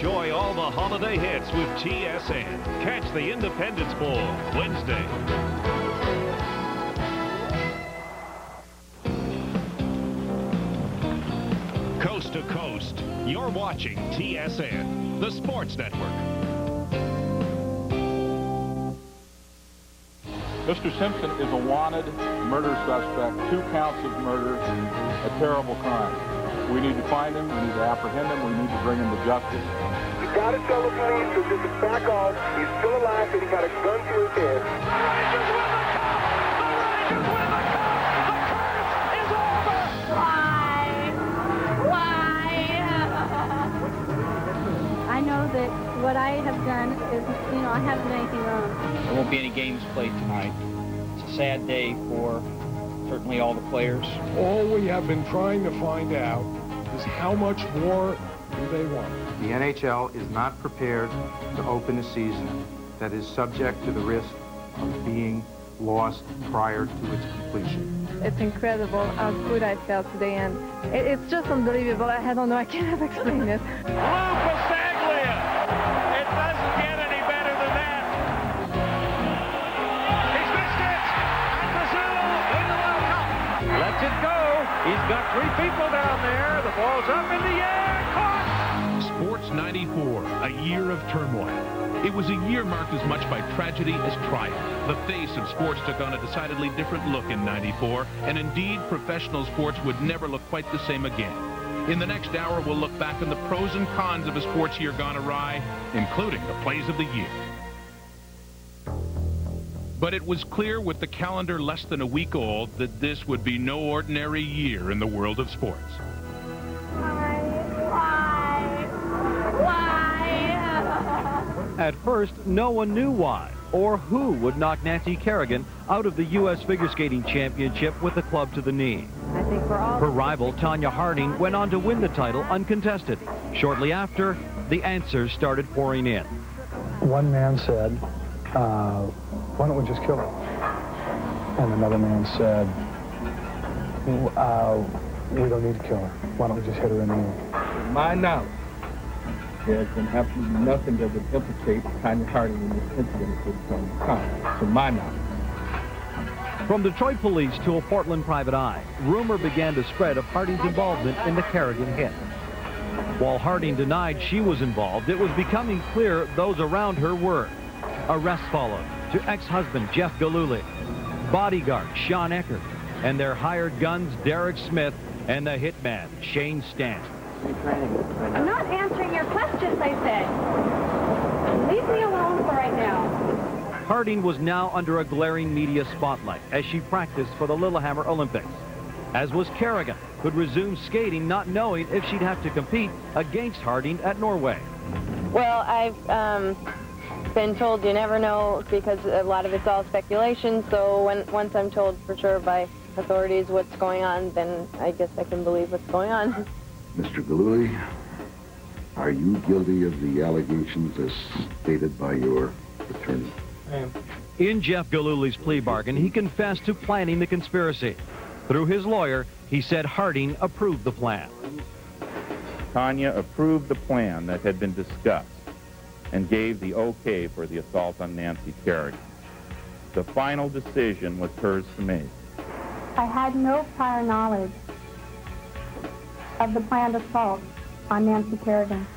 Enjoy all the holiday hits with TSN. Catch the Independence Bowl Wednesday. Coast to coast, you're watching TSN, the sports network. Mr. Simpson is a wanted murder suspect, 2 counts of murder, a terrible crime. We need to find him, we need to apprehend him, we need to bring him to justice. You gotta tell the police to just back off. He's still alive and he got a gun to his head. The Rangers win the cup! The Rangers win the cup! The curse is over! Why? I know that what I have done is, I haven't done anything wrong. There won't be any games played tonight. It's a sad day for certainly all the players. All we have been trying to find out is how much more do they want. The NHL is not prepared to open a season that is subject to the risk of being lost prior to its completion. It's incredible how good I felt today, and it's just unbelievable. I don't know, I can't explain it. It doesn't get any better than that. He's missed it, and Brazil win the World Cup. Lets it go. He's got 3 people down there. The ball's up in the air. Caught. Sports 94, a year of turmoil. It was a year marked as much by tragedy as triumph. The face of sports took on a decidedly different look in 94, and indeed, professional sports would never look quite the same again. In the next hour, we'll look back on the pros and cons of a sports year gone awry, including the plays of the year. But it was clear with the calendar less than a week old that this would be no ordinary year in the world of sports. At first, no one knew why or who would knock Nancy Kerrigan out of the U.S. Figure Skating Championship with the club to the knee. I think we're all... Her rival, Tanya Harding, went on to win the title uncontested. Shortly after, the answers started pouring in. One man said, why don't we just kill her? And another man said, we don't need to kill her. Why don't we just hit her in the knee? To my knowledge, there's been absolutely nothing that would implicate Tanya Harding in this incident at this point in time, to my knowledge. From Detroit police to a Portland private eye, rumor began to spread of Harding's involvement in the Kerrigan hit. While Harding denied she was involved, it was becoming clear those around her were. Arrests followed to ex-husband Jeff Gillooly, bodyguard Sean Eckert, and their hired guns Derek Smith and the hitman Shane Stanton. I'm not answering your questions, I said. Leave me alone for right now. Harding was now under a glaring media spotlight as she practiced for the Lillehammer Olympics, as was Kerrigan, who'd resumed skating not knowing if she'd have to compete against Harding at Norway. Well, I've been told you never know because a lot of it's all speculation, so once I'm told for sure by authorities what's going on, then I guess I can believe what's going on. Mr. Gillooly, are you guilty of the allegations as stated by your attorney? In Jeff Gillooly's plea bargain, he confessed to planning the conspiracy. Through his lawyer, he said Harding approved the plan. Tanya approved the plan that had been discussed and gave the okay for the assault on Nancy Kerrigan. The final decision was hers to make. I had no prior knowledge of the planned assault on Nancy Kerrigan.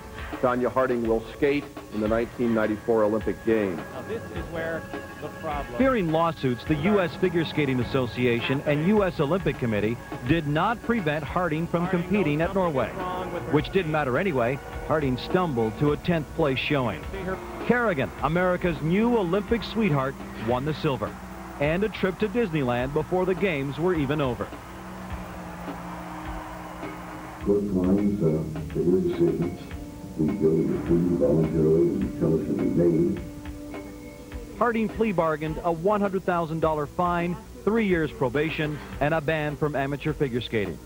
Tanya Harding will skate in the 1994 Olympic Games. Now this is where the problem... Fearing lawsuits, the U.S. Figure Skating Association and U.S. Olympic Committee did not prevent Harding from competing at Norway, which didn't matter anyway. Harding stumbled to a 10th place showing. Kerrigan, America's new Olympic sweetheart, won the silver and a trip to Disneyland before the games were even over. Good times for your decisions. We go to the food voluntarily and tell us it was made. Harding plea bargained a $100,000 fine, 3 years probation, and a ban from amateur figure skating.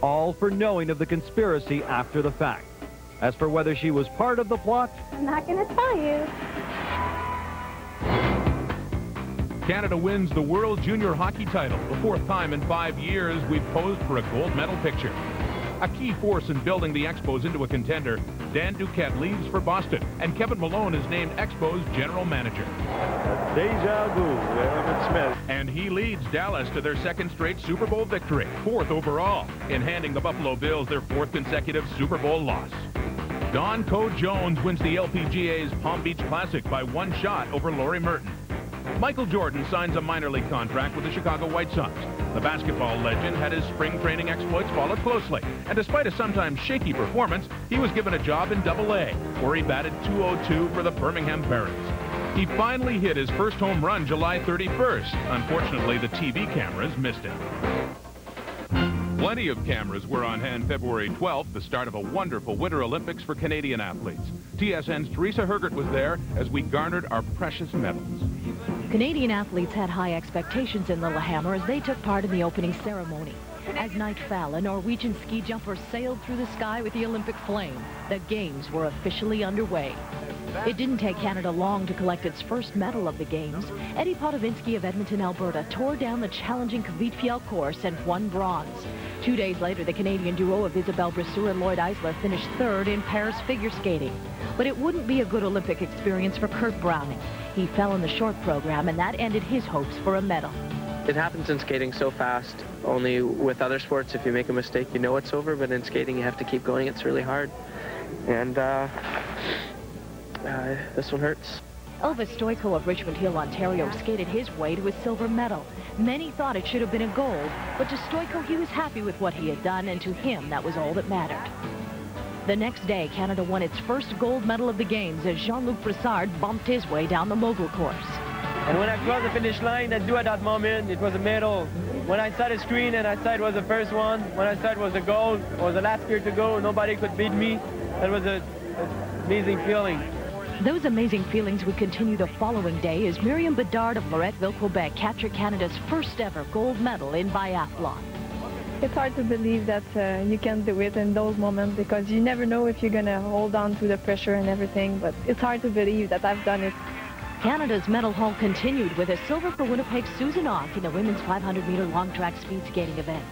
All for knowing of the conspiracy after the fact. As for whether she was part of the plot, I'm not going to tell you. Canada wins the World Junior Hockey title. The 4th time in 5 years we've posed for a gold medal picture. A key force in building the Expos into a contender, Dan Duquette leaves for Boston, and Kevin Malone is named Expos general manager. Deja vu, Emmett Smith. And he leads Dallas to their second straight Super Bowl victory, 4th overall, in handing the Buffalo Bills their 4th consecutive Super Bowl loss. Don Co Jones wins the LPGA's Palm Beach Classic by 1 shot over Laurie Merton. Michael Jordan signs a minor league contract with the Chicago White Sox. The basketball legend had his spring training exploits followed closely, and despite a sometimes shaky performance, he was given a job in Double-A, where he batted .202 for the Birmingham Barons. He finally hit his first home run July 31st. Unfortunately, the TV cameras missed it. Plenty of cameras were on hand February 12th, the start of a wonderful Winter Olympics for Canadian athletes. TSN's Teresa Hergert was there as we garnered our precious medals. Canadian athletes had high expectations in Lillehammer as they took part in the opening ceremony. As night fell, a Norwegian ski jumper sailed through the sky with the Olympic flame. The Games were officially underway. It didn't take Canada long to collect its first medal of the Games. Eddie Potovinsky of Edmonton, Alberta, tore down the challenging Kvitfjell course and won bronze. 2 days later, the Canadian duo of Isabelle Brasseur and Lloyd Eisler finished 3rd in Paris figure skating. But it wouldn't be a good Olympic experience for Kurt Browning. He fell in the short program, and that ended his hopes for a medal. It happens in skating so fast. Only with other sports, if you make a mistake, you know it's over. But in skating, you have to keep going. It's really hard. And this one hurts. Elvis Stoico of Richmond Hill, Ontario, skated his way to a silver medal. Many thought it should have been a gold, but to Stoico, he was happy with what he had done, and to him, that was all that mattered. The next day, Canada won its first gold medal of the Games as Jean-Luc Brassard bumped his way down the mogul course. And when I crossed the finish line, I knew at that moment it was a medal. When I saw the screen and I saw it was the first one, when I saw it was a gold, it was the last year to go, nobody could beat me. That was an amazing feeling. Those amazing feelings would continue the following day as Myriam Bedard of Loretteville, Quebec, captured Canada's first ever gold medal in biathlon. It's hard to believe that you can do it in those moments because you never know if you're going to hold on to the pressure and everything, but it's hard to believe that I've done it. Canada's medal haul continued with a silver for Winnipeg's Susan Ock in the women's 500-meter long track speed skating event.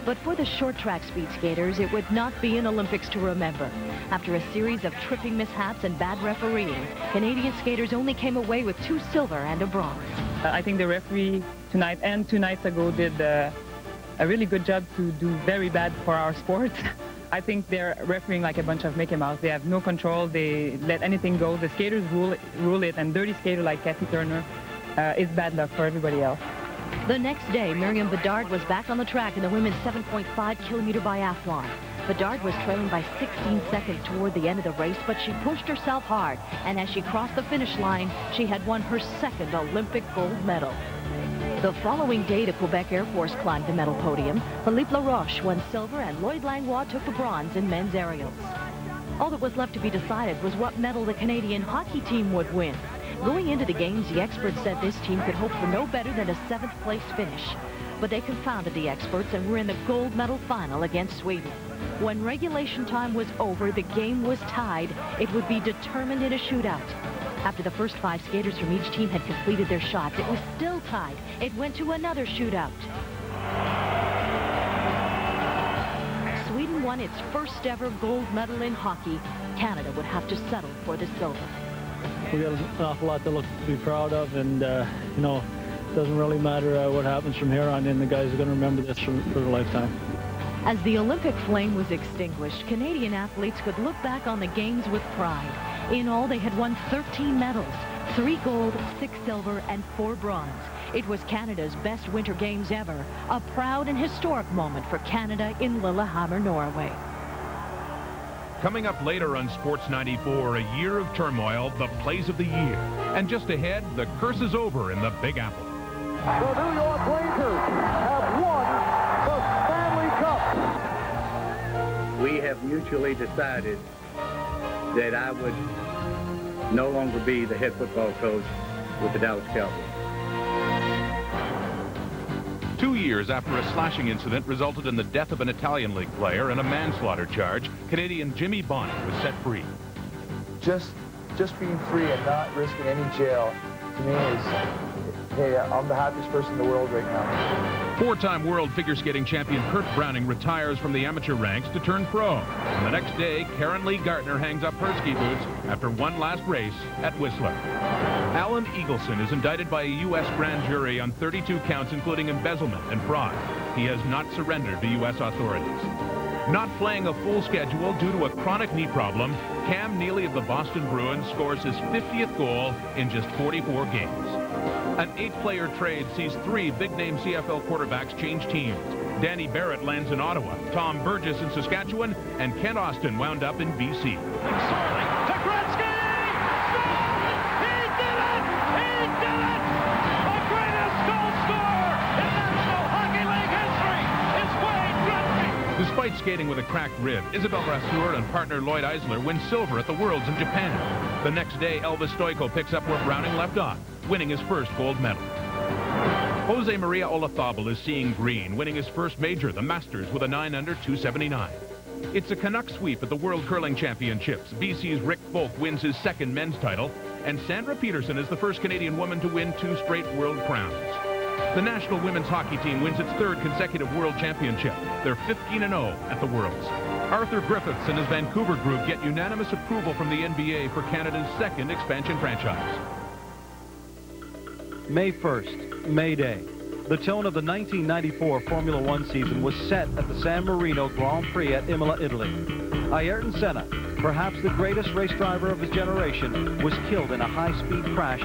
But for the short track speed skaters, it would not be an Olympics to remember. After a series of tripping mishaps and bad refereeing, Canadian skaters only came away with 2 silver and a bronze. I think the referee tonight and 2 nights ago did a really good job to do very bad for our sport. I think they're refereeing like a bunch of Mickey Mouse. They have no control. They let anything go. The skaters rule it, and dirty skater like Kathy Turner is bad luck for everybody else. The next day, Myriam Bedard was back on the track in the women's 7.5-kilometer biathlon. Bedard was trailing by 16 seconds toward the end of the race, but she pushed herself hard, and as she crossed the finish line, she had won her second Olympic gold medal. The following day, the Quebec Air Force climbed the medal podium. Philippe Laroche won silver, and Lloyd Langlois took the bronze in men's aerials. All that was left to be decided was what medal the Canadian hockey team would win. Going into the Games, the experts said this team could hope for no better than a 7th-place finish. But they confounded the experts and were in the gold medal final against Sweden. When regulation time was over, the game was tied. It would be determined in a shootout. After the first 5 skaters from each team had completed their shots, it was still tied. It went to another shootout. Sweden won its first ever gold medal in hockey. Canada would have to settle for the silver. We got an awful lot to be proud of, and you know, it doesn't really matter what happens from here on in. The guys are going to remember this for their lifetime. As the Olympic flame was extinguished, Canadian athletes could look back on the Games with pride. In all, they had won 13 medals, 3 gold, 6 silver, and 4 bronze. It was Canada's best Winter Games ever, a proud and historic moment for Canada in Lillehammer, Norway. Coming up later on Sports 94, a year of turmoil, the plays of the year. And just ahead, the curse is over in the Big Apple. The New York Rangers have won the Stanley Cup. We have mutually decided that I would no longer be the head football coach with the Dallas Cowboys. 2 years after a slashing incident resulted in the death of an Italian League player and a manslaughter charge, Canadian Jimmy Bonnet was set free. Just being free and not risking any jail, to me is, hey, I'm the happiest person in the world right now. Four-time world figure skating champion Kurt Browning retires from the amateur ranks to turn pro. And the next day, Karen Lee Gardner hangs up her ski boots after one last race at Whistler. Alan Eagleson is indicted by a U.S. grand jury on 32 counts, including embezzlement and fraud. He has not surrendered to U.S. authorities. Not playing a full schedule due to a chronic knee problem, Cam Neely of the Boston Bruins scores his 50th goal in just 44 games. An 8-player trade sees 3 big-name CFL quarterbacks change teams. Danny Barrett lands in Ottawa, Tom Burgess in Saskatchewan, and Kent Austin wound up in BC. Despite skating with a cracked rib, Isabelle Brasseur and partner Lloyd Eisler win silver at the Worlds in Japan. The next day, Elvis Stoico picks up where Browning left off, winning his first gold medal. Jose Maria Olazabal is seeing green, winning his first major, the Masters, with a 9-under 279. It's a Canuck sweep at the World Curling Championships. BC's Rick Folk wins his second men's title, and Sandra Peterson is the first Canadian woman to win 2 straight world crowns. The national women's hockey team wins its 3rd consecutive world championship. They're 15-0 at the Worlds. Arthur Griffiths and his Vancouver group get unanimous approval from the NBA for Canada's 2nd expansion franchise. May 1st, May Day. The tone of the 1994 Formula One season was set at the San Marino Grand Prix at Imola, Italy. Ayrton Senna, perhaps the greatest race driver of his generation, was killed in a high-speed crash.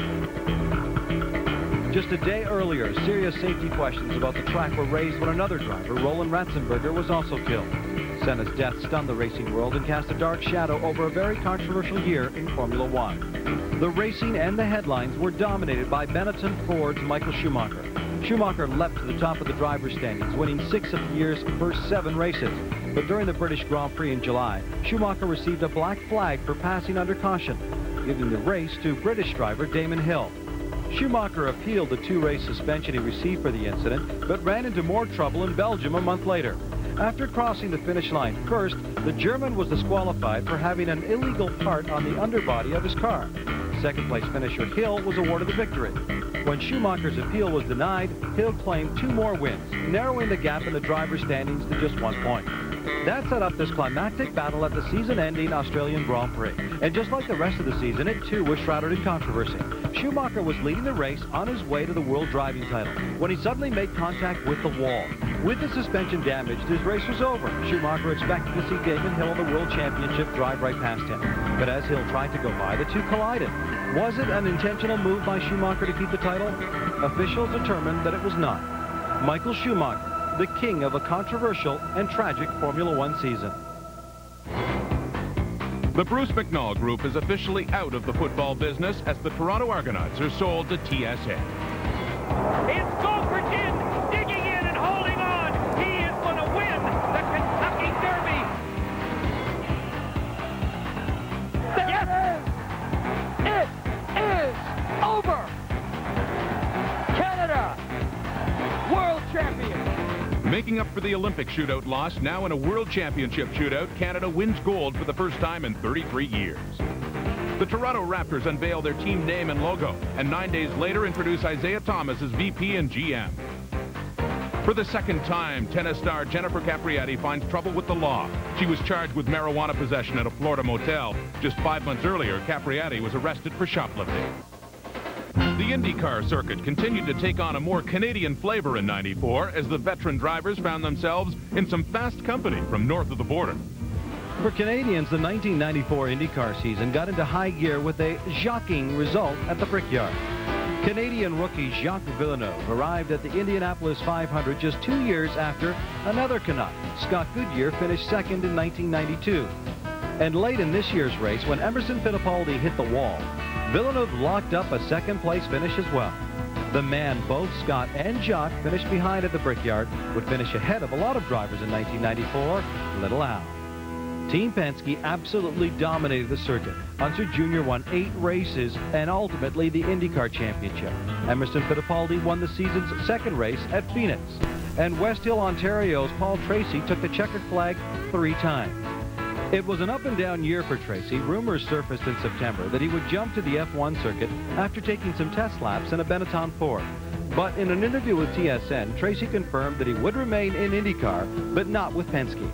Just a day earlier, serious safety questions about the track were raised when another driver, Roland Ratzenberger, was also killed. Senna's death stunned the racing world and cast a dark shadow over a very controversial year in Formula One. The racing and the headlines were dominated by Benetton Ford's Michael Schumacher. Schumacher leapt to the top of the driver's standings, winning 6 of the year's first 7 races. But during the British Grand Prix in July, Schumacher received a black flag for passing under caution, giving the race to British driver Damon Hill. Schumacher appealed the 2-race suspension he received for the incident, but ran into more trouble in Belgium a month later. After crossing the finish line first, the German was disqualified for having an illegal part on the underbody of his car. Second-place finisher Hill was awarded the victory. When Schumacher's appeal was denied, Hill claimed 2 more wins, narrowing the gap in the driver's standings to just 1 point. That set up this climactic battle at the season-ending Australian Grand Prix. And just like the rest of the season, it too was shrouded in controversy. Schumacher was leading the race on his way to the world driving title when he suddenly made contact with the wall. With the suspension damaged, his race was over. Schumacher expected to see Damon Hill in the World Championship drive right past him. But as Hill tried to go by, the two collided. Was it an intentional move by Schumacher to keep the title? Officials determined that it was not. Michael Schumacher, the king of a controversial and tragic Formula One season. The Bruce McNall Group is officially out of the football business as the Toronto Argonauts are sold to TSN. It's Goldbergen digging in and holding on. He is going to win the Kentucky Derby. Yes! It is over. Canada, world champion. Making up for the Olympic shootout loss, now in a World Championship shootout, Canada wins gold for the first time in 33 years. The Toronto Raptors unveil their team name and logo, and 9 days later introduce Isaiah Thomas as VP and GM. For the second time, tennis star Jennifer Capriati finds trouble with the law. She was charged with marijuana possession at a Florida motel. Just 5 months earlier, Capriati was arrested for shoplifting. The IndyCar circuit continued to take on a more Canadian flavor in '94 as the veteran drivers found themselves in some fast company from north of the border. For Canadians, the 1994 IndyCar season got into high gear with a shocking result at the Brickyard. Canadian rookie Jacques Villeneuve arrived at the Indianapolis 500 just 2 years after another Canuck, Scott Goodyear, finished second in 1992. And late in this year's race, when Emerson Fittipaldi hit the wall, Villeneuve locked up a second-place finish as well. The man both Scott and Jacques finished behind at the Brickyard would finish ahead of a lot of drivers in 1994, Little Al. Team Penske absolutely dominated the circuit. Unser Jr. won 8 races and ultimately the IndyCar Championship. Emerson Fittipaldi won the season's second race at Phoenix. And West Hill, Ontario's Paul Tracy took the checkered flag 3 times. It was an up-and-down year for Tracy. Rumors surfaced in September that he would jump to the F1 circuit after taking some test laps in a Benetton Ford. But in an interview with TSN, Tracy confirmed that he would remain in IndyCar, but not with Penske.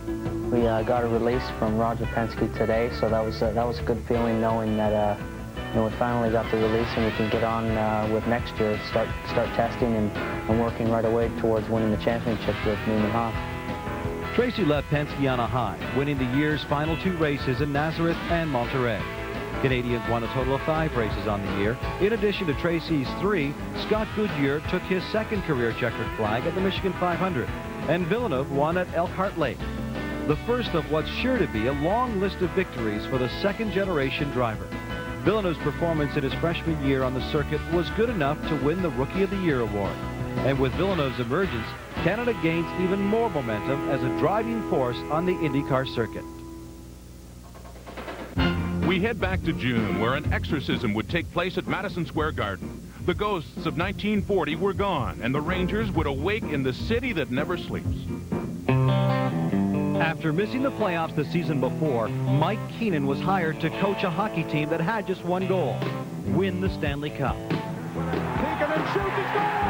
We got a release from Roger Penske today, so that was a good feeling knowing that we finally got the release and we can get on with next year, start testing and working right away towards winning the championship with Newman Haas. Tracy left Penske on a high, winning the year's final 2 races in Nazareth and Monterey. Canadians won a total of 5 races on the year. In addition to Tracy's 3, Scott Goodyear took his 2nd career checkered flag at the Michigan 500, and Villeneuve won at Elkhart Lake. The first of what's sure to be a long list of victories for the 2nd-generation driver. Villeneuve's performance in his freshman year on the circuit was good enough to win the Rookie of the Year award. And with Villeneuve's emergence, Canada gains even more momentum as a driving force on the IndyCar circuit. We head back to June, where an exorcism would take place at Madison Square Garden. The ghosts of 1940 were gone, and the Rangers would awake in the city that never sleeps. After missing the playoffs the season before, Mike Keenan was hired to coach a hockey team that had just one goal: win the Stanley Cup. Keenan shoots and scores!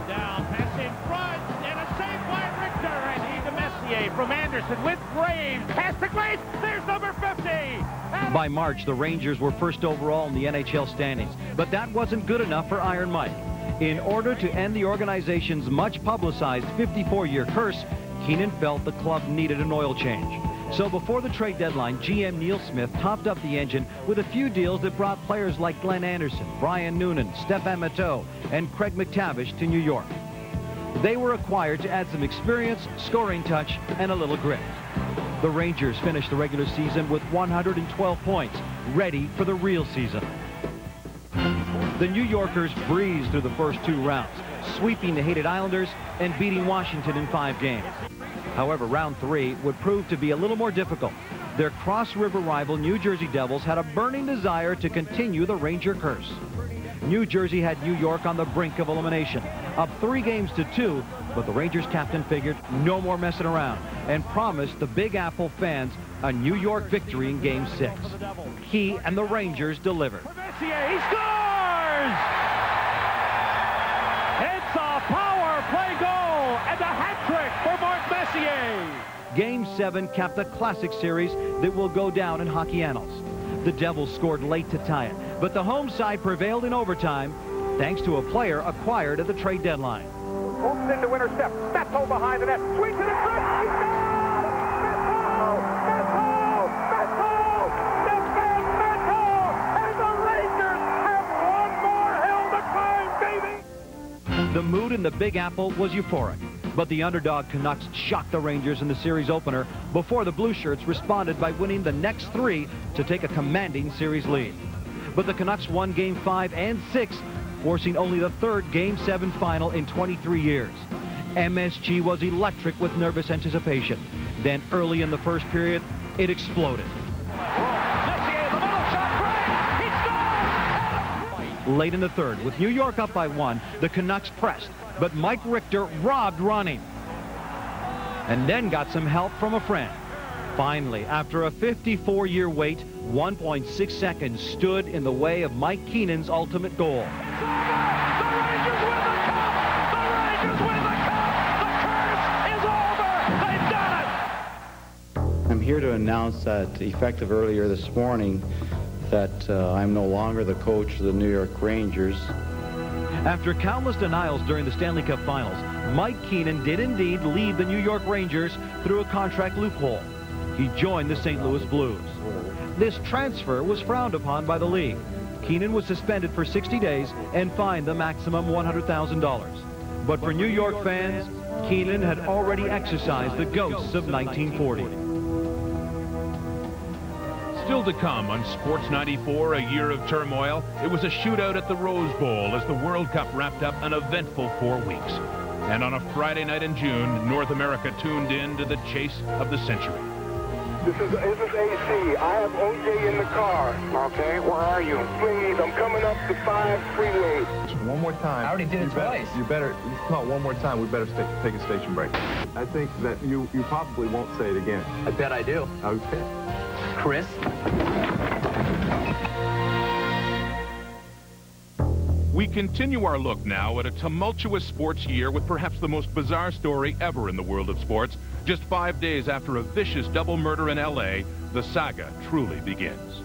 Down, pass in front, and a save by Richter, and he to Messier from Anderson with Graves. Pass to Graves, there's number 50! By March, the Rangers were first overall in the NHL standings, but that wasn't good enough for Iron Mike. In order to end the organization's much-publicized 54-year curse, Keenan felt the club needed an oil change. So before the trade deadline, GM Neil Smith topped up the engine with a few deals that brought players like Glenn Anderson, Brian Noonan, Stefan Matteau, and Craig McTavish to New York. They were acquired to add some experience, scoring touch, and a little grit. The Rangers finished the regular season with 112 points, ready for the real season. The New Yorkers breezed through the first 2 rounds, sweeping the hated Islanders and beating Washington in 5 games. However, round 3 would prove to be a little more difficult. Their cross-river rival New Jersey Devils had a burning desire to continue the Ranger curse. New Jersey had New York on the brink of elimination, up 3 games to 2, but the Rangers captain figured no more messing around and promised the Big Apple fans a New York victory in Game 6. He and the Rangers delivered. Messier, he scores! It's a power play goal and a hat trick for Mark Messier. Game 7 capped a classic series that will go down in hockey annals. The Devils scored late to tie it, but the home side prevailed in overtime thanks to a player acquired at the trade deadline. Moves into intercept. Beto behind the net. Swings to the front. He's down! Stefan Beto! And the Rangers have one more hill to climb, baby! The mood in the Big Apple was euphoric, but the underdog Canucks shocked the Rangers in the series opener before the Blue Shirts responded by winning the next 3 to take a commanding series lead. But the Canucks won Game 5 and 6, forcing only the 3rd Game 7 final in 23 years. MSG was electric with nervous anticipation. Then early in the first period, it exploded. Late in the 3rd, with New York up by 1, the Canucks pressed, but Mike Richter robbed running. And then got some help from a friend. Finally, after a 54-year wait, 1.6 seconds stood in the way of Mike Keenan's ultimate goal. I'm here to announce that, effective earlier this morning, that I'm no longer the coach of the New York Rangers. After countless denials during the Stanley Cup Finals, Mike Keenan did indeed leave the New York Rangers through a contract loophole. He joined the St. Louis Blues. This transfer was frowned upon by the league. Keenan was suspended for 60 days and fined the maximum $100,000. But for New York fans, Keenan had already exorcised the ghosts of 1940. Still to come on Sports 94, a year of turmoil, it was a shootout at the Rose Bowl as the World Cup wrapped up an eventful 4 weeks. And on a Friday night in June, North America tuned in to the chase of the century. This is AC. I have OJ in the car. Okay, where are you? Please, I'm coming up the 5 freeway. One more time. I already did it twice. You better, no, one more time. We better take a station break. I think that you probably won't say it again. I bet I do. Okay. Chris? We continue our look now at a tumultuous sports year with perhaps the most bizarre story ever in the world of sports. Just 5 days after a vicious double murder in L.A., the saga truly begins.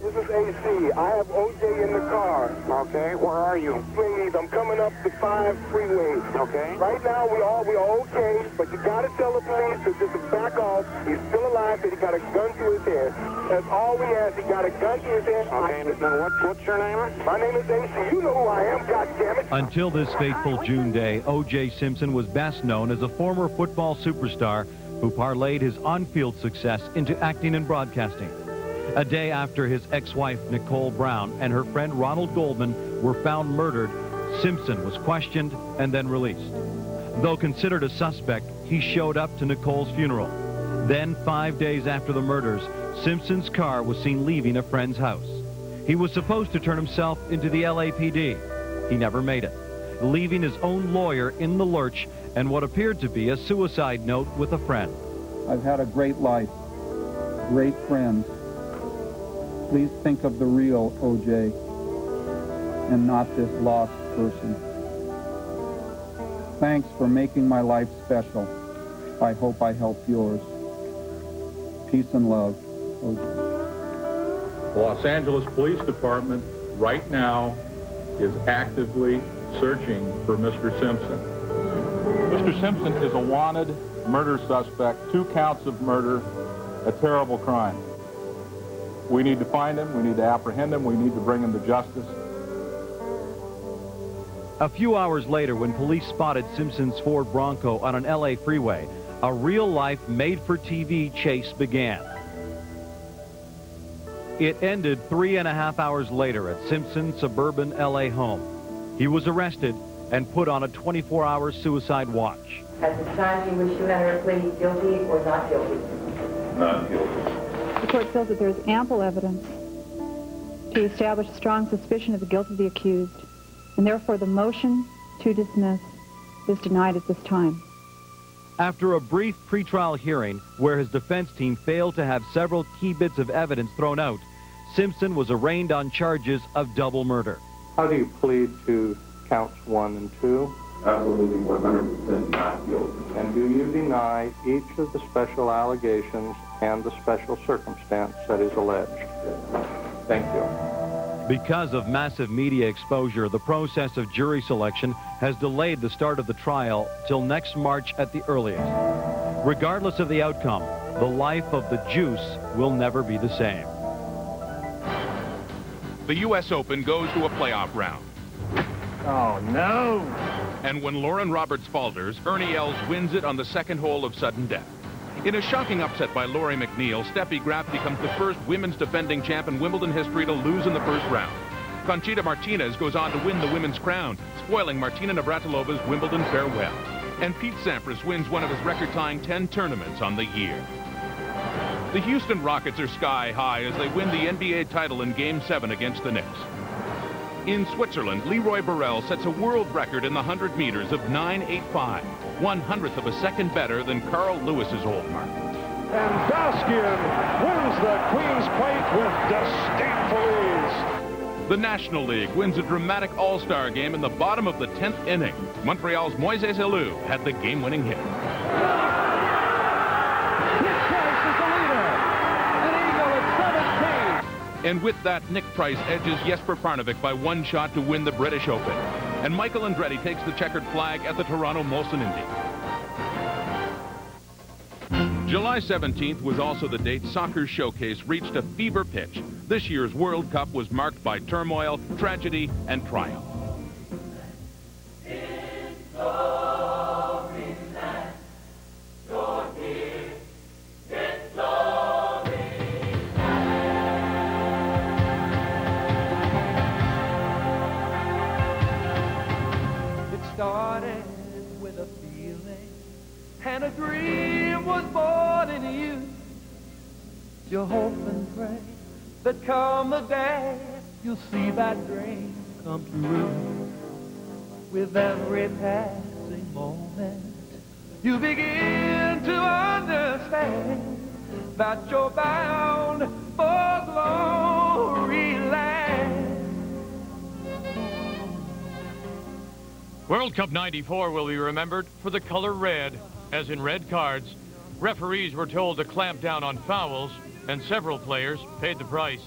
This is AC. I have OJ in the car. Okay, where are you? Please, I'm coming up the 5 freeway. Okay. Right now, we are okay, but you gotta tell the police to just back off. He's still alive, but he got a gun to his head. That's all we ask. He got a gun to his head. Okay, now what's your name? My name is AC. You know who I am, goddammit. Until this fateful June day, O.J. Simpson was best known as a former football superstar who parlayed his on-field success into acting and broadcasting. A day after his ex-wife, Nicole Brown, and her friend Ronald Goldman were found murdered, Simpson was questioned and then released. Though considered a suspect, he showed up to Nicole's funeral. Then, 5 days after the murders, Simpson's car was seen leaving a friend's house. He was supposed to turn himself into the LAPD. He never made it, leaving his own lawyer in the lurch and what appeared to be a suicide note with a friend. I've had a great life, great friends. Please think of the real OJ and not this lost person. Thanks for making my life special. I hope I helped yours. Peace and love, OJ. The Los Angeles Police Department right now is actively searching for Mr. Simpson. Mr. Simpson is a wanted murder suspect, 2 counts of murder, a terrible crime. We need to find him, we need to apprehend him, we need to bring him to justice. A few hours later, when police spotted Simpson's Ford Bronco on an LA freeway, a real-life, made-for-TV chase began. It ended 3.5 hours later at Simpson's suburban LA home. He was arrested and put on a 24-hour suicide watch. At this time, do you wish to enter a plea guilty or not guilty? Not guilty. The court feels that there is ample evidence to establish a strong suspicion of the guilt of the accused, and therefore the motion to dismiss is denied at this time. After a brief pretrial hearing where his defense team failed to have several key bits of evidence thrown out, Simpson was arraigned on charges of double murder. How do you plead to counts 1 and 2? Absolutely 100% not guilty. And do you deny each of the special allegations and the special circumstance that is alleged? Thank you. Because of massive media exposure, the process of jury selection has delayed the start of the trial till next March at the earliest. Regardless of the outcome, the life of the Juice will never be the same. The U.S. Open goes to a playoff round. Oh, no! And when Lauren Roberts falters, Ernie Els wins it on the second hole of sudden death. In a shocking upset by Lori McNeil, Steffi Graf becomes the first women's defending champ in Wimbledon history to lose in the first round. Conchita Martinez goes on to win the women's crown, spoiling Martina Navratilova's Wimbledon farewell. And Pete Sampras wins one of his record-tying 10 tournaments on the year. The Houston Rockets are sky high as they win the NBA title in Game 7 against the Knicks. In Switzerland, Leroy Burrell sets a world record in the 100 meters of 9.85, 1/100th of a second better than Carl Lewis's old mark. And Baskian wins the Queen's Plate with disdainful ease. The National League wins a dramatic all-star game in the bottom of the 10th inning. Montreal's Moises Alou had the game-winning hit. And with that, Nick Price edges Jesper Parnevik by 1 shot to win the British Open. And Michael Andretti takes the checkered flag at the Toronto Molson Indy. July 17th was also the date Soccer's Showcase reached a fever pitch. This year's World Cup was marked by turmoil, tragedy, and triumph. Started with a feeling, and a dream was born in you. You hope and pray that come the day you'll see that dream come true. With every passing moment, you begin to understand that you're bound for glory land. World Cup 94 will be remembered for the color red, as in red cards. Referees were told to clamp down on fouls, and several players paid the price.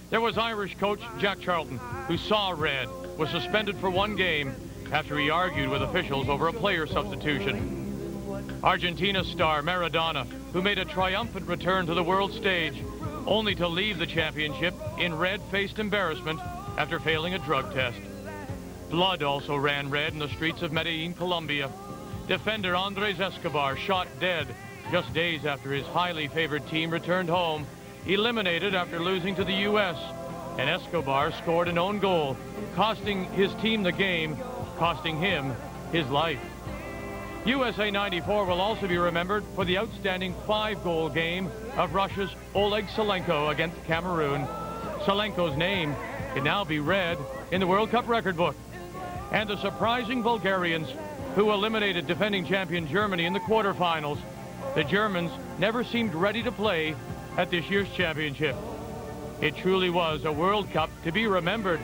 There was Irish coach Jack Charlton, who saw red, was suspended for 1 game after he argued with officials over a player substitution. Argentina star Maradona, who made a triumphant return to the world stage, only to leave the championship in red-faced embarrassment after failing a drug test. Blood also ran red in the streets of Medellin, Colombia. Defender Andres Escobar shot dead just days after his highly favored team returned home, eliminated after losing to the U.S. And Escobar scored an own goal, costing his team the game, costing him his life. USA 94 will also be remembered for the outstanding 5-goal game of Russia's Oleg Salenko against Cameroon. Salenko's name can now be read in the World Cup record book. And the surprising Bulgarians, who eliminated defending champion Germany in the quarterfinals. The Germans never seemed ready to play at this year's championship. It truly was a World Cup to be remembered,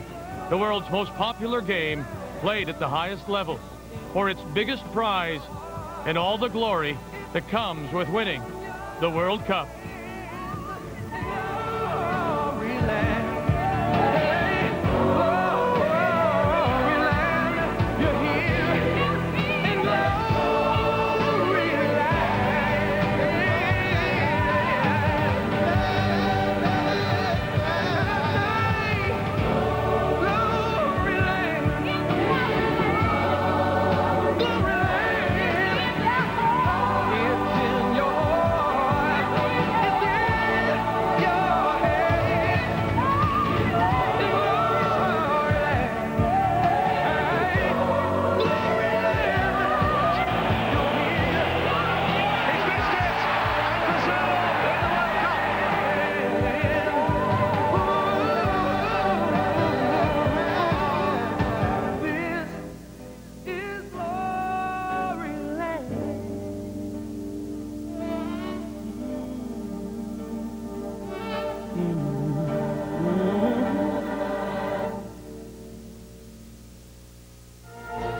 the world's most popular game played at the highest level, for its biggest prize and all the glory that comes with winning the World Cup.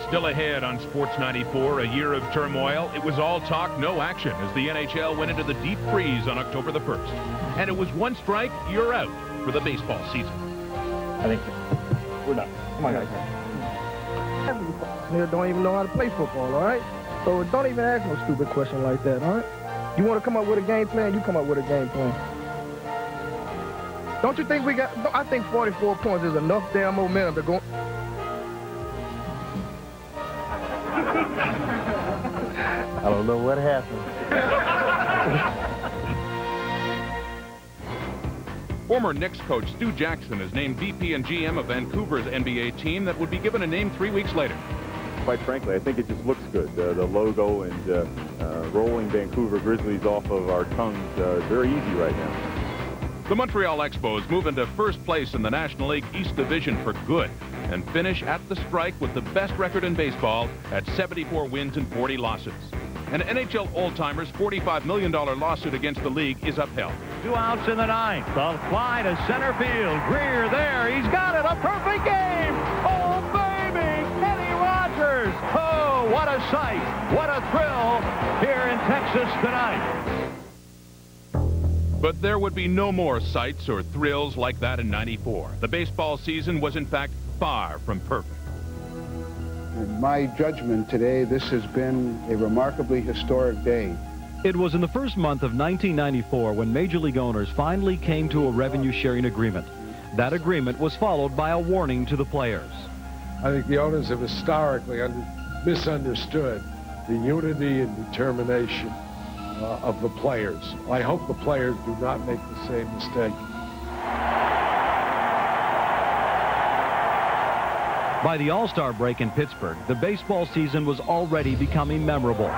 Still ahead on Sports 94, a year of turmoil. It was all talk, no action as the NHL went into the deep freeze on October the 1st. And it was 1 strike, you're out for the baseball season. I think we're done. Come on, guys. They don't even know how to play football, all right? So don't even ask no stupid question like that, all right? You want to come up with a game plan, you come up with a game plan. Don't you think we got, I think 44 points is enough damn momentum to go. I don't know what happened. Former Knicks coach Stu Jackson is named VP and GM of Vancouver's NBA team that would be given a name 3 weeks later. Quite frankly, I think it just looks good. The logo and rolling Vancouver Grizzlies off of our tongues very easy right now. The Montreal Expos move into first place in the National League East Division for good and finish at the strike with the best record in baseball at 74 wins and 40 losses. An NHL old-timers $45 million lawsuit against the league is upheld. 2 outs in the 9th. The fly to center field. Greer there. He's got it. A perfect game. Oh, baby. Kenny Rogers. Oh, what a sight. What a thrill here in Texas tonight. But there would be no more sights or thrills like that in '94. The baseball season was, in fact, far from perfect. In my judgment today, this has been a remarkably historic day. It was in the first month of 1994 when Major League owners finally came to a revenue-sharing agreement. That agreement was followed by a warning to the players. I think the owners have historically misunderstood the unity and determination of the players. I hope the players do not make the same mistake. By the All-Star break in Pittsburgh, the baseball season was already becoming memorable.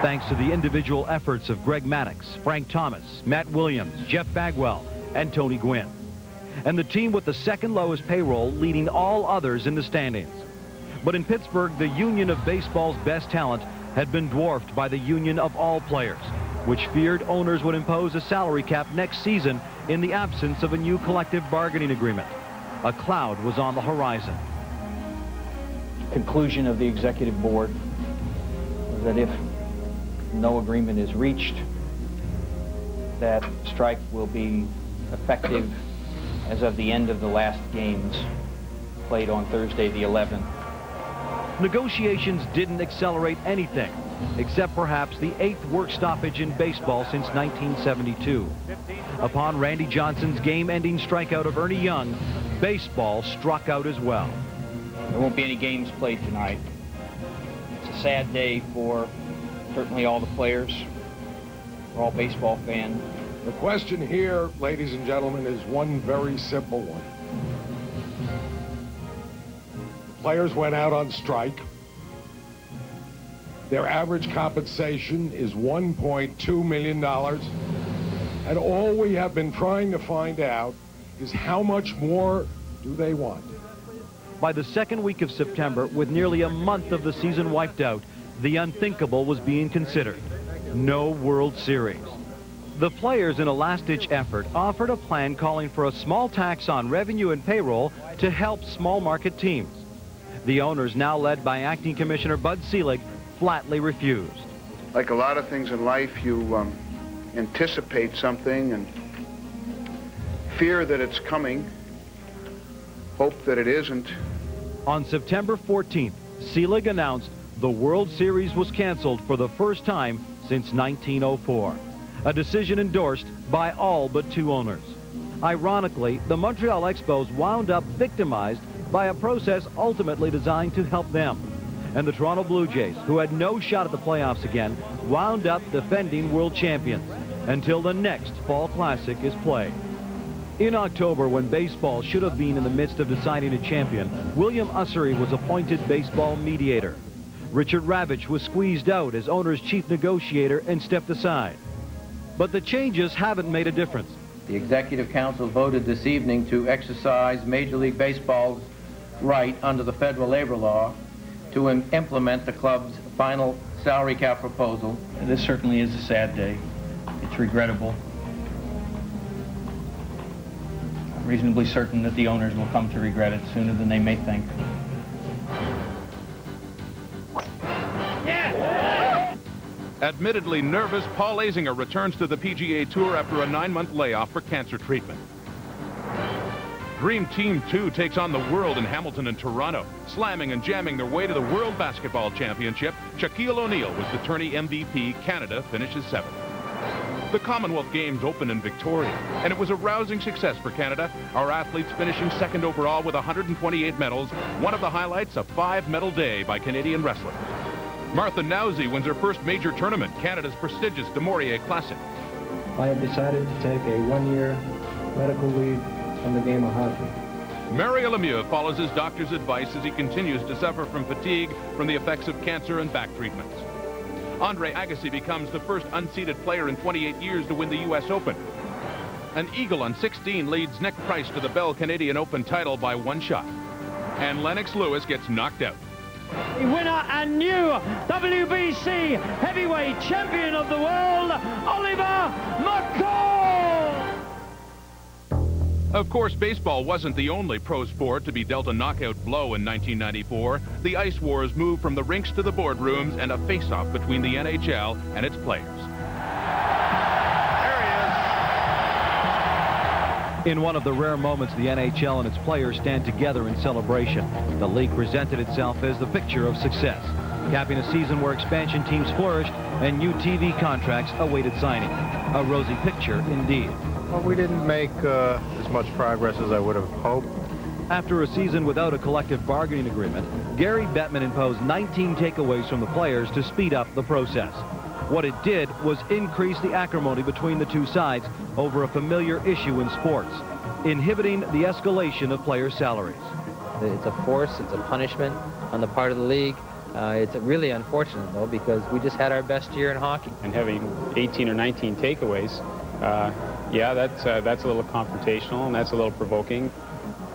Thanks to the individual efforts of Greg Maddux, Frank Thomas, Matt Williams, Jeff Bagwell, and Tony Gwynn. And the team with the second lowest payroll leading all others in the standings. But in Pittsburgh, the union of baseball's best talent had been dwarfed by the union of all players, which feared owners would impose a salary cap next season in the absence of a new collective bargaining agreement. A cloud was on the horizon. conclusion of the executive board was that if no agreement is reached, that strike will be effective as of the end of the last games played on Thursday the 11th. Negotiations didn't accelerate anything, except perhaps the 8th work stoppage in baseball since 1972. Upon Randy Johnson's game-ending strikeout of Ernie Young, baseball struck out as well. There won't be any games played tonight. It's a sad day for certainly all the players, for all baseball fans. The question here, ladies and gentlemen, is one very simple one. The players went out on strike. Their average compensation is $1.2 million. And all we have been trying to find out is how much more do they want? By the second week of September, with nearly a month of the season wiped out, the unthinkable was being considered. No World Series. The players, in a last-ditch effort, offered a plan calling for a small tax on revenue and payroll to help small market teams. The owners, now led by Acting Commissioner Bud Selig, flatly refused. Like a lot of things in life, you anticipate something and fear that it's coming, hope that it isn't. On September 14th, Selig announced the World Series was canceled for the first time since 1904. A decision endorsed by all but 2 owners. Ironically, the Montreal Expos wound up victimized by a process ultimately designed to help them. And the Toronto Blue Jays, who had no shot at the playoffs again, wound up defending world champions until the next Fall Classic is played. In October, when baseball should have been in the midst of deciding a champion, William Ussery was appointed baseball mediator. Richard Ravitch was squeezed out as owner's chief negotiator and stepped aside. But the changes haven't made a difference. The Executive Council voted this evening to exercise Major League Baseball's right under the federal labor law to implement the club's final salary cap proposal. This certainly is a sad day. It's regrettable. I'm reasonably certain that the owners will come to regret it sooner than they may think. Admittedly nervous, Paul Azinger returns to the PGA Tour after a 9-month layoff for cancer treatment. Dream Team 2 takes on the world in Hamilton and Toronto. Slamming and jamming their way to the World Basketball Championship, Shaquille O'Neal was the tourney MVP. Canada finishes 7th. The Commonwealth Games opened in Victoria, and it was a rousing success for Canada. Our athletes finishing 2nd overall with 128 medals. One of the highlights, a 5-medal day by Canadian wrestlers. Martha Nowsey wins her first major tournament, Canada's prestigious Du Maurier Classic. I have decided to take a 1-year medical leave from the game of hockey. Mario Lemieux follows his doctor's advice as he continues to suffer from fatigue from the effects of cancer and back treatments. Andre Agassi becomes the first unseeded player in 28 years to win the U.S. Open. An eagle on 16 leads Nick Price to the Bell Canadian Open title by 1 shot. And Lennox Lewis gets knocked out. Winner and new WBC heavyweight champion of the world, Oliver McCall! Of course, baseball wasn't the only pro sport to be dealt a knockout blow in 1994. The ice wars moved from the rinks to the boardrooms and a face-off between the NHL and its players. In one of the rare moments the NHL and its players stand together in celebration, the league presented itself as the picture of success, capping a season where expansion teams flourished and new TV contracts awaited signing. A rosy picture indeed. Well, we didn't make as much progress as I would have hoped. After a season without a collective bargaining agreement, Gary Bettman imposed 19 takeaways from the players to speed up the process. What it did was increase the acrimony between the two sides over a familiar issue in sports, inhibiting the escalation of players' salaries. It's a force, it's a punishment on the part of the league. It's really unfortunate, though, because we just had our best year in hockey. And having 18 or 19 takeaways, yeah, that's a little confrontational and that's a little provoking.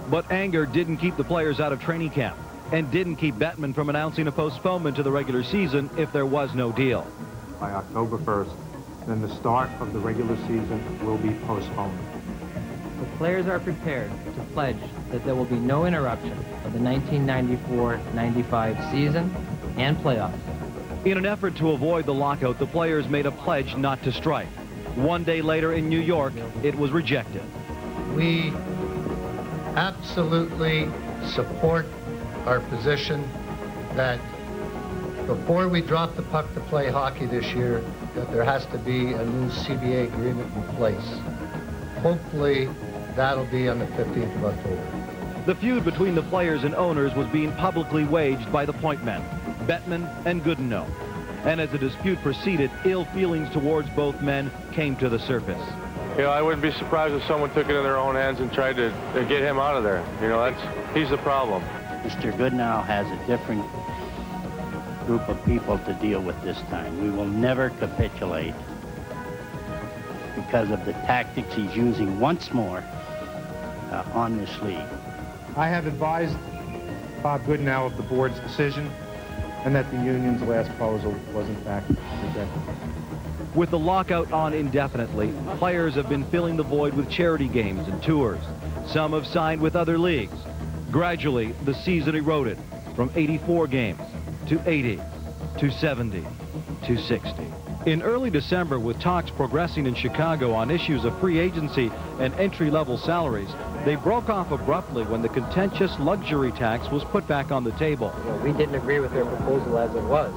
But anger didn't keep the players out of training camp and didn't keep Bettman from announcing a postponement to the regular season if there was no deal. By October 1st, then the start of the regular season will be postponed. The players are prepared to pledge that there will be no interruption of the 1994-95 season and playoffs. In an effort to avoid the lockout, the players made a pledge not to strike. One day later in New York, it was rejected. We absolutely support our position that before we drop the puck to play hockey this year, that there has to be a new CBA agreement in place. Hopefully, that'll be on the 15th of October. The feud between the players and owners was being publicly waged by the point men, Bettman and Goodenow. And as the dispute proceeded, ill feelings towards both men came to the surface. You know, I wouldn't be surprised if someone took it in their own hands and tried to get him out of there. You know, he's the problem. Mr. Goodenow has a different group of people to deal with this time. We will never capitulate because of the tactics he's using once more on this league. I have advised Bob Goodenow of the board's decision and that the union's last proposal was in fact rejected. With the lockout on indefinitely, players have been filling the void with charity games and tours. Some have signed with other leagues. Gradually, the season eroded from 84 games to 80, to 70, to 60. In early December, with talks progressing in Chicago on issues of free agency and entry-level salaries, they broke off abruptly when the contentious luxury tax was put back on the table. We didn't agree with their proposal as it was.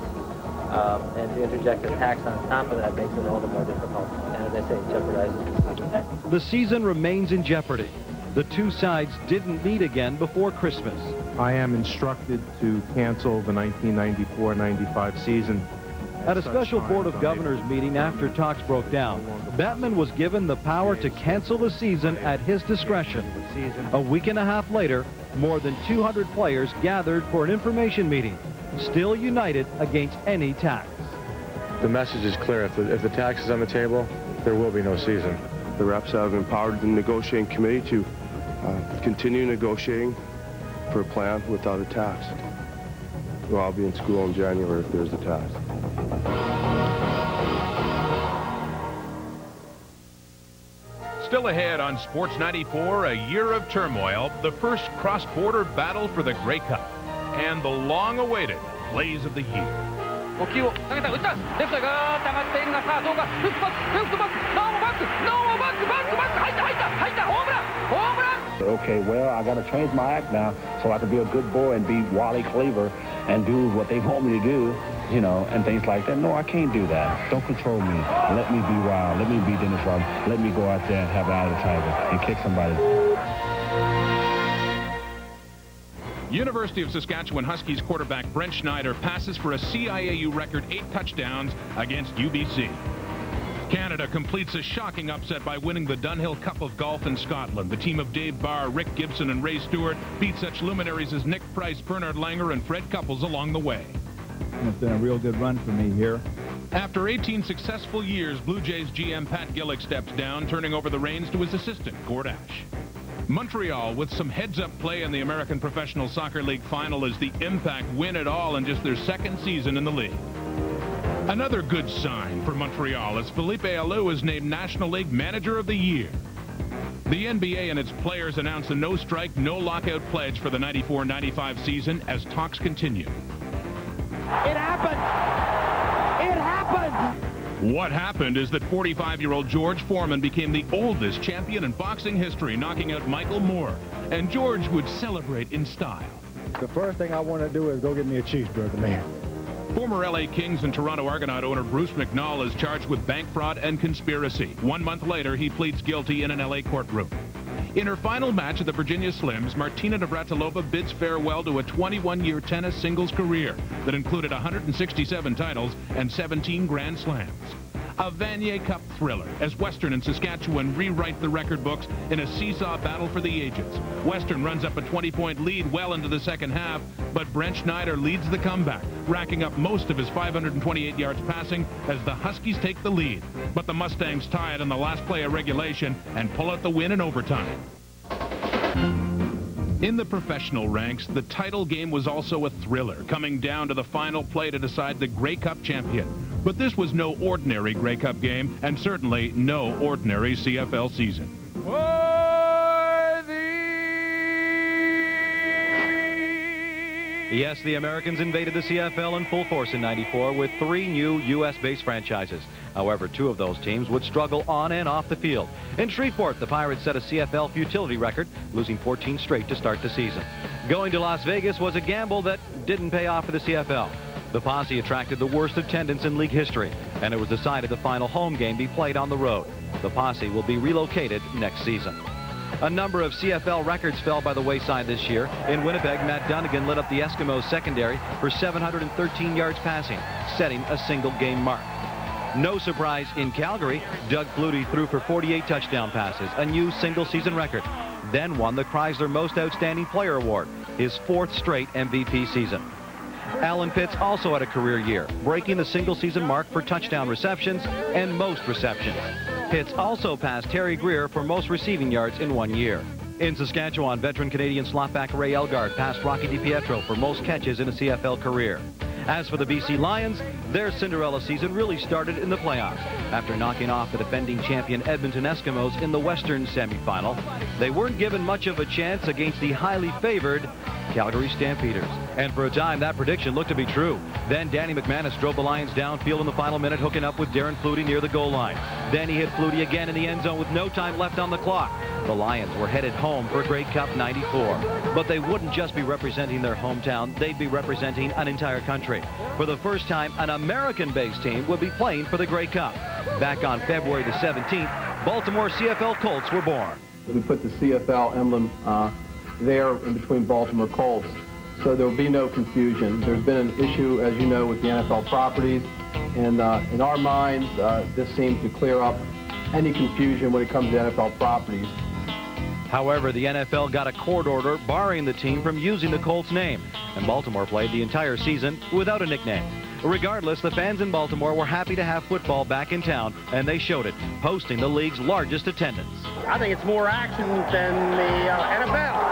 And to interject a tax on top of that makes it all the more difficult. And as I say, it jeopardizes the season. The season remains in jeopardy. The two sides didn't meet again before Christmas. I am instructed to cancel the 1994-95 season. At a special Board of Governors meeting after talks broke down, Bettman was given the power to cancel the season at his discretion. A week and a half later, more than 200 players gathered for an information meeting, still united against any tax. The message is clear. If the tax is on the table, there will be no season. The reps have empowered the negotiating committee to continue negotiating for a plan without a tax. Well, I'll be in school in January if there's a tax. Still ahead on Sports 94, a year of turmoil, the first cross-border battle for the Grey Cup, and the long-awaited plays of the year. 5球を投げた打ったレフトが上がっているがさあどうかレフトバックノーバック入ったホームラン Okay, well, I got to change my act now so I can be a good boy and be Wally Cleaver and do what they want me to do, you know, and things like that. No, I can't do that. Don't control me. Let me be wild. Let me be Dennis Rodman. Let me go out there and have an eye of the tiger and kick somebody. University of Saskatchewan Huskies quarterback Brent Schneider passes for a CIAU record 8 touchdowns against UBC. Canada completes a shocking upset by winning the Dunhill Cup of Golf in Scotland. The team of Dave Barr, Rick Gibson, and Ray Stewart beat such luminaries as Nick Price, Bernard Langer, and Fred Couples along the way. It's been a real good run for me here. After 18 successful years, Blue Jays GM Pat Gillick steps down, turning over the reins to his assistant, Gord Ash. Montreal with some heads-up play in the American Professional Soccer League final as the Impact win it all in just their second season in the league. Another good sign for Montreal as Felipe Alou is named National League Manager of the Year. The NBA and its players announced a no-strike, no-lockout pledge for the 94-95 season as talks continue. It happened! It happened! What happened is that 45-year-old George Foreman became the oldest champion in boxing history, knocking out Michael Moore. And George would celebrate in style. The first thing I want to do is go get me a cheeseburger, man. Former LA Kings and Toronto Argonaut owner Bruce McNall is charged with bank fraud and conspiracy. 1 month later, he pleads guilty in an LA courtroom. In her final match at the Virginia Slims, Martina Navratilova bids farewell to a 21-year tennis singles career that included 167 titles and 17 Grand Slams. A Vanier Cup thriller as Western and Saskatchewan rewrite the record books in a seesaw battle for the ages. Western runs up a 20-point lead well into the second half, but Brent Schneider leads the comeback, racking up most of his 528 yards passing as the Huskies take the lead. But the Mustangs tie it in the last play of regulation and pull out the win in overtime. In the professional ranks, the title game was also a thriller, coming down to the final play to decide the Grey Cup champion. But this was no ordinary Grey Cup game, and certainly no ordinary CFL season. Worthy Yes, the Americans invaded the CFL in full force in '94 with 3 new U.S.-based franchises. However, 2 of those teams would struggle on and off the field. In Shreveport, the Pirates set a CFL futility record, losing 14 straight to start the season. Going to Las Vegas was a gamble that didn't pay off for the CFL. The Posse attracted the worst attendance in league history, and it was decided the final home game be played on the road. The Posse will be relocated next season. A number of CFL records fell by the wayside this year. In Winnipeg, Matt Dunnigan lit up the Eskimos secondary for 713 yards passing, setting a single-game mark. No surprise in Calgary, Doug Flutie threw for 48 touchdown passes, a new single-season record, then won the Chrysler Most Outstanding Player Award, his 4th straight MVP season. Alan Pitts also had a career year, breaking the single-season mark for touchdown receptions and most receptions. Pitts also passed Terry Greer for most receiving yards in 1 year. In Saskatchewan, veteran Canadian slotback Ray Elgard passed Rocky DiPietro for most catches in a CFL career. As for the BC Lions, their Cinderella season really started in the playoffs. After knocking off the defending champion Edmonton Eskimos in the Western semifinal, they weren't given much of a chance against the highly favored Calgary Stampeders. And for a time, that prediction looked to be true. Then Danny McManus drove the Lions downfield in the final minute, hooking up with Darren Flutie near the goal line. Then he hit Flutie again in the end zone with no time left on the clock. The Lions were headed home for Grey Cup '94. But they wouldn't just be representing their hometown, they'd be representing an entire country. For the first time, an American-based team would be playing for the Grey Cup. Back on February the 17th, Baltimore CFL Colts were born. We put the CFL emblem there in between Baltimore Colts, so there will be no confusion. There's been an issue, as you know, with the NFL properties, and in our minds, this seems to clear up any confusion when it comes to NFL properties. However, the NFL got a court order barring the team from using the Colts name, and Baltimore played the entire season without a nickname. Regardless, the fans in Baltimore were happy to have football back in town, and they showed it, posting the league's largest attendance. I think it's more action than the NFL.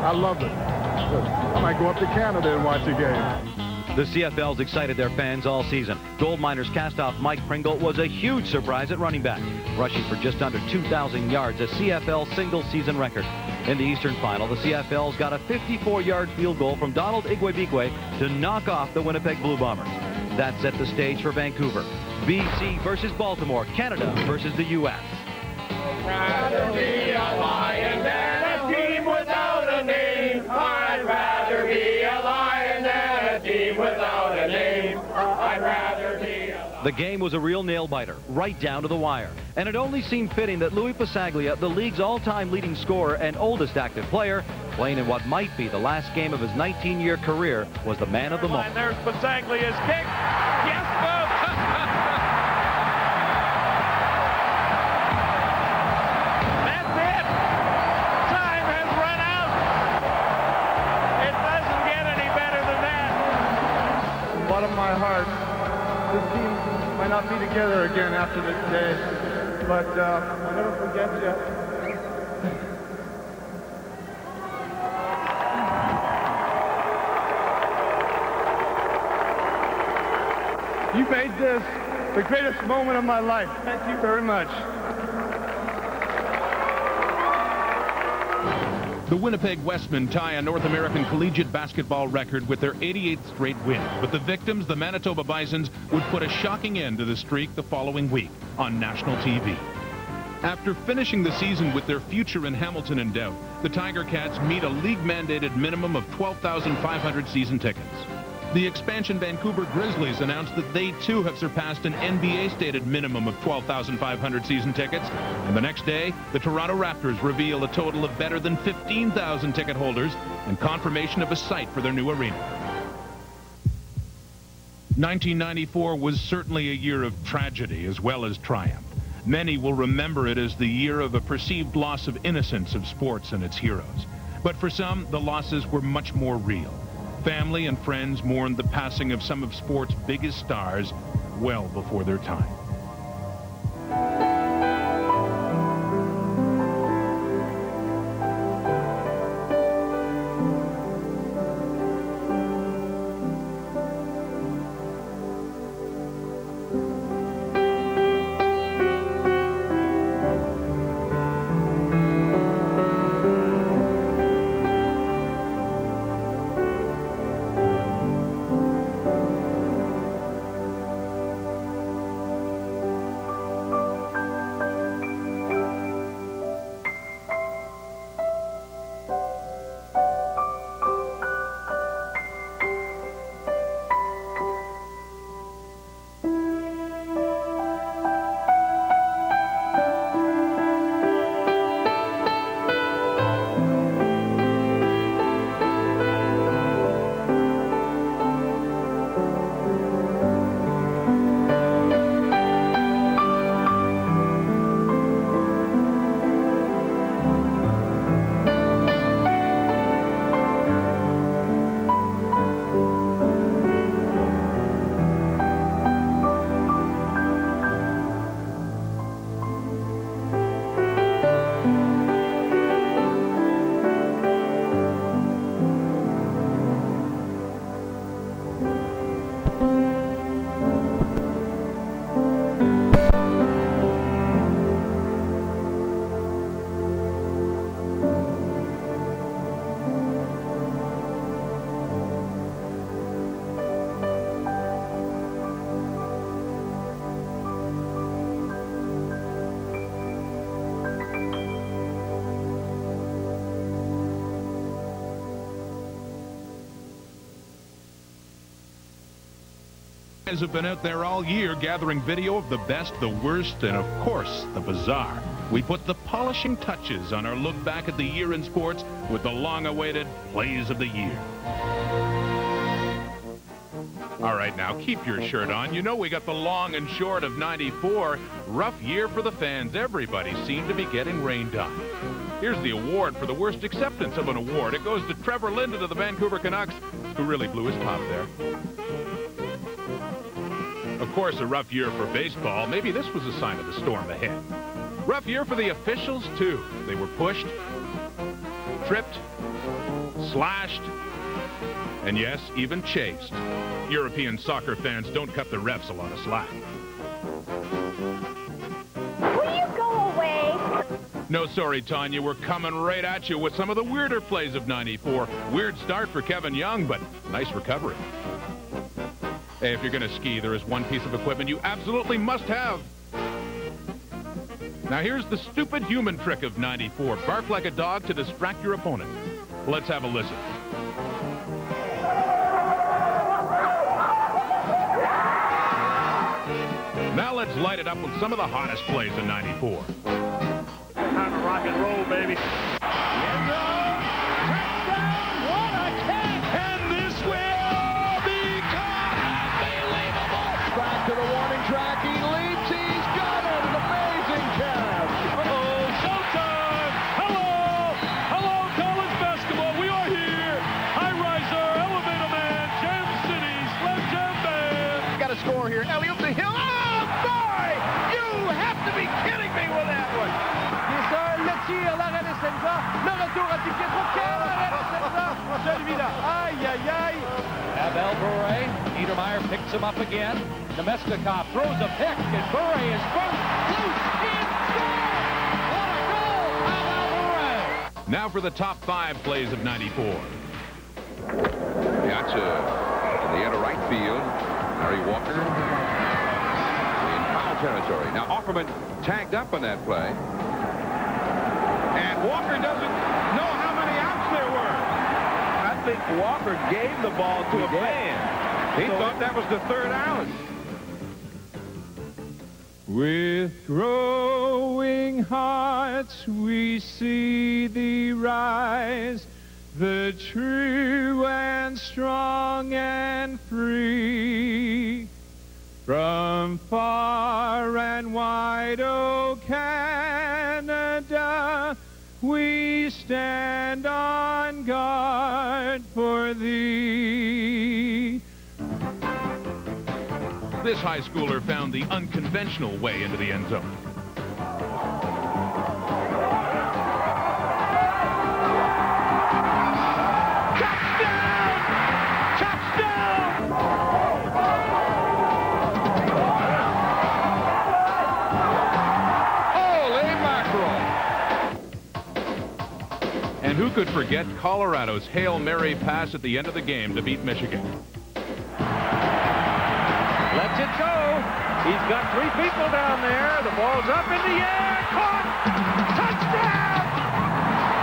I love it. I might go up to Canada and watch a game. The CFL's excited their fans all season. Gold Miners cast-off Mike Pringle was a huge surprise at running back, rushing for just under 2,000 yards, a CFL single-season record. In the Eastern Final, the CFL's got a 54-yard field goal from Donald Igwe to knock off the Winnipeg Blue Bombers. That set the stage for Vancouver. BC versus Baltimore, Canada versus the U.S. I'd rather be a lion than a team without a name. I'd rather be a lion than a team without a name. I'd rather be a lion. The game was a real nail-biter, right down to the wire. And it only seemed fitting that Louis Pasaglia, the league's all-time leading scorer and oldest active player, playing in what might be the last game of his 19-year career, was the man of the moment. There's Pasaglia's kick. Yes, folks. That's it. Time has run out. It doesn't get any better than that. Bottom of my heart, this team might not be together again after this day, but I'll never forget you. You made this the greatest moment of my life. Thank you very much. The Winnipeg Westmen tie a North American collegiate basketball record with their 88th straight win. But the victims, the Manitoba Bisons, would put a shocking end to the streak the following week on national TV. After finishing the season with their future in Hamilton in doubt, the Tiger Cats meet a league-mandated minimum of 12,500 season tickets. The expansion Vancouver Grizzlies announced that they too have surpassed an NBA-stated minimum of 12,500 season tickets. And the next day, the Toronto Raptors reveal a total of better than 15,000 ticket holders and confirmation of a site for their new arena. 1994 was certainly a year of tragedy as well as triumph. Many will remember it as the year of a perceived loss of innocence of sports and its heroes. But for some, the losses were much more real. Family and friends mourned the passing of some of sport's biggest stars well before their time. Guys have been out there all year gathering video of the best, the worst, and of course, the bizarre. We put the polishing touches on our look back at the year in sports with the long-awaited Plays of the Year. All right, now, keep your shirt on. You know we got the long and short of 94. Rough year for the fans. Everybody seemed to be getting rained on. Here's the award for the worst acceptance of an award. It goes to Trevor Linden of the Vancouver Canucks, who really blew his top there. Of course, a rough year for baseball. Maybe this was a sign of the storm ahead. Rough year for the officials, too. They were pushed, tripped, slashed, and yes, even chased. European soccer fans don't cut the refs a lot of slack. Will you go away? No, sorry, Tanya. We're coming right at you with some of the weirder plays of 94. Weird start for Kevin Young, but nice recovery. Hey, if you're going to ski, there is one piece of equipment you absolutely must have. Now, here's the stupid human trick of 94. Bark like a dog to distract your opponent. Let's have a listen. Now let's light it up with some of the hottest plays in 94. Time to rock and roll, baby. What a catch! And this will become unbelievable! Back to the warning track. He leaps. He's got it. An amazing catch. Uh-oh, showtime! Hello! Hello, college basketball. We are here. High riser, elevator man, Jam City, Slim Jam Band. Got a score here. Elliott to Hill. Oh, boy! You have to be kidding me with that one. Le tir, l'arrêt de Senza, le retour à Pietro, quel arrêt de Senza, celui-là, aïe, aïe, aïe. Abel Bure, Niedermeyer picks him up again. Nemestikov throws a pick, and Bure is first, loose, in, score! What a goal, Abel Bure! Now for the top 5 plays of 94. Gotcha. In the end of right field, Larry Walker in foul territory. Now Offerman tagged up on that play. And Walker doesn't know how many outs there were. I think Walker gave the ball to a fan. He thought that was the third out. With growing hearts we see thee rise, the true and strong and free. From far and wide, O Canada, we stand on guard for thee. This high schooler found the unconventional way into the end zone. And who could forget Colorado's Hail Mary pass at the end of the game to beat Michigan? Lets it go. He's got 3 people down there. The ball's up in the air. Caught. Touchdown.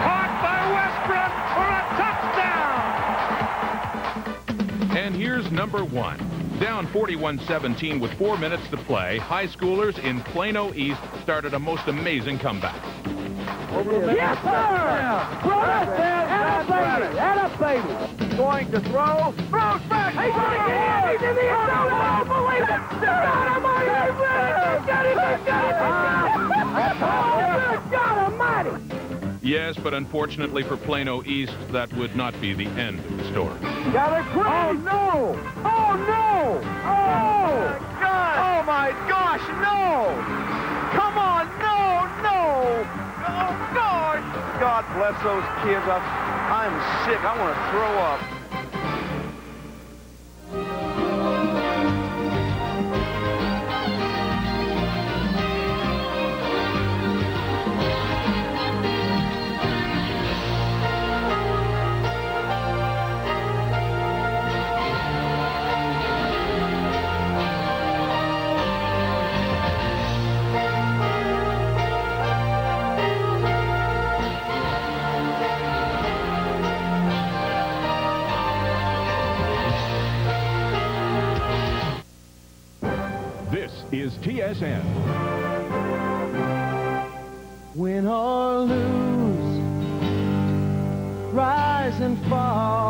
Caught by Westbrook for a touchdown. And here's number 1. Down 41-17 with 4 minutes to play, high schoolers in Plano East started a most amazing comeback. Yes, sir! And a baby. Going to throw. Throws back. He's going to get in. He's in the end zone. Oh, believe it. God almighty. Yes, but unfortunately for Plano East, that would not be the end of the story. Got it. Oh, no. Oh, no. Oh, God. Oh, my gosh, no. Come on, no. Oh, God. God bless those kids. I'm sick. I want to throw up. is TSN. Win or lose, rise and fall.